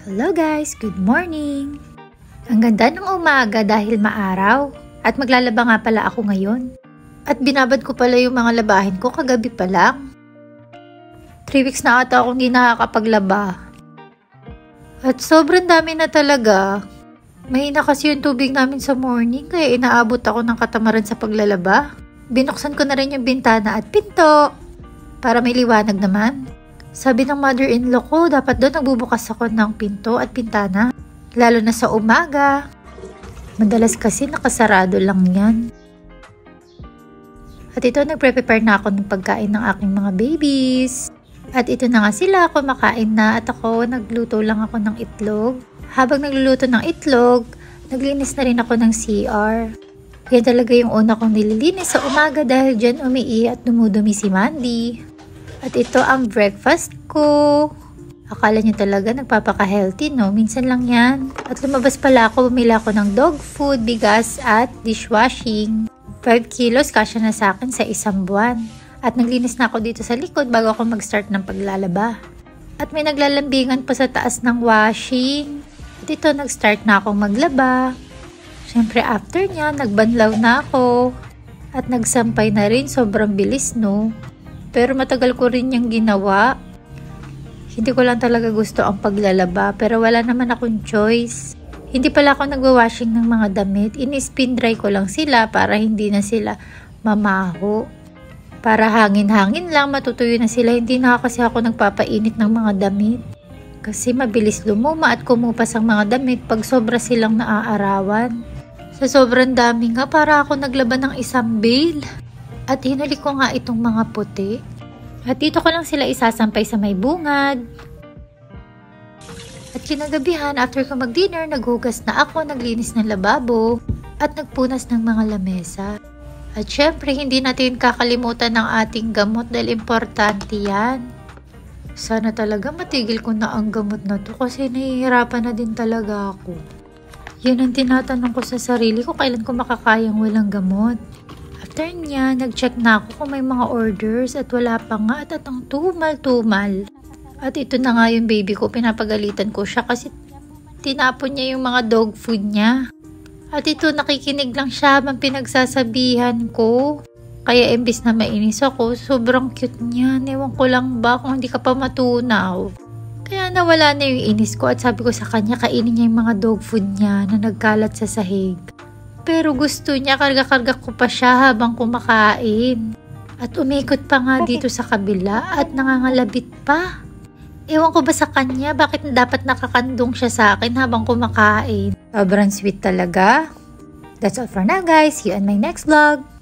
Hello guys, good morning! Ang ganda ng umaga dahil maaraw at maglalaba nga pala ako ngayon. At binabad ko pala yung mga labahin ko kagabi pa lang. 3 weeks na ata akong hindi nakakapaglaba. At sobrang dami na talaga. Mahina kasi yung tubig namin sa morning kaya inaabot ako ng katamaran sa paglalaba. Binuksan ko na rin yung bintana at pinto para may liwanag naman. Sabi ng mother-in-law ko, dapat doon nagbubukas ako ng pinto at pintana. Lalo na sa umaga. Madalas kasi nakasarado lang yan. At ito, nagpre-prepare na ako ng pagkain ng aking mga babies. At ito na nga sila, kumakain na at ako, nagluto lang ako ng itlog. Habang nagluluto ng itlog, naglinis na rin ako ng CR. Yan talaga yung una kong nililinis sa umaga dahil dyan umiihi at dumudumi si Mandy. At ito ang breakfast ko. Akala nyo talaga nagpapaka-healthy, no? Minsan lang yan. At lumabas pala ako, bumili ako ng dog food, bigas at dishwashing. 5 kilos, kasya na sa akin sa isang buwan. At naglinis na ako dito sa likod bago ako mag-start ng paglalaba. At may naglalambingan pa sa taas ng washing. At ito, nag-start na akong maglaba. Siyempre after niya, nagbanlaw na ako. At nagsampay na rin, sobrang bilis, no? Pero matagal ko rin yung ginawa. Hindi ko lang talaga gusto ang paglalaba, pero wala naman akong choice. Hindi pala ako nagwa-washing ng mga damit. Ini-spin dry ko lang sila para hindi na sila mamaho. Para hangin-hangin lang, matutuyo na sila. Hindi na kasi ako nagpapainit ng mga damit. Kasi mabilis lumuma at kumupas ang mga damit pag sobra silang naaarawan. Sa sobrang dami nga, para ako naglaban ng isang bale. At hinuli ko nga itong mga puti. At dito ko lang sila isasampay sa may bungad. At kinagabihan, after ko mag-dinner, naghugas na ako, naglinis ng lababo, at nagpunas ng mga lamesa. At syempre, hindi natin kakalimutan ng ating gamot dahil importante yan. Sana talaga matigil ko na ang gamot na to kasi nahihirapan na din talaga ako. Yun ang tinatanong ko sa sarili ko, kailan ko makakayang walang gamot. After niya, nag-check na ako kung may mga orders at wala pa nga at ang tumal-tumal. At ito na nga yung baby ko, pinapagalitan ko siya kasi tinapon niya yung mga dog food niya. At ito, nakikinig lang siya habang pinagsasabihan ko. Kaya imbis na mainis ako, sobrang cute niya. Ewan ko lang ba kung hindi ka pa matunaw. Kaya nawala na yung inis ko at sabi ko sa kanya, kainin niya yung mga dog food niya na nagkalat sa sahig. Pero gusto niya, karga-karga ko pa siya habang kumakain. At umikot pa nga dito sa kabila at nangangalabit pa. Ewan ko ba sa kanya, bakit dapat nakakandong siya sa akin habang kumakain? Sobrang sweet talaga. That's all for now guys. See you on my next vlog.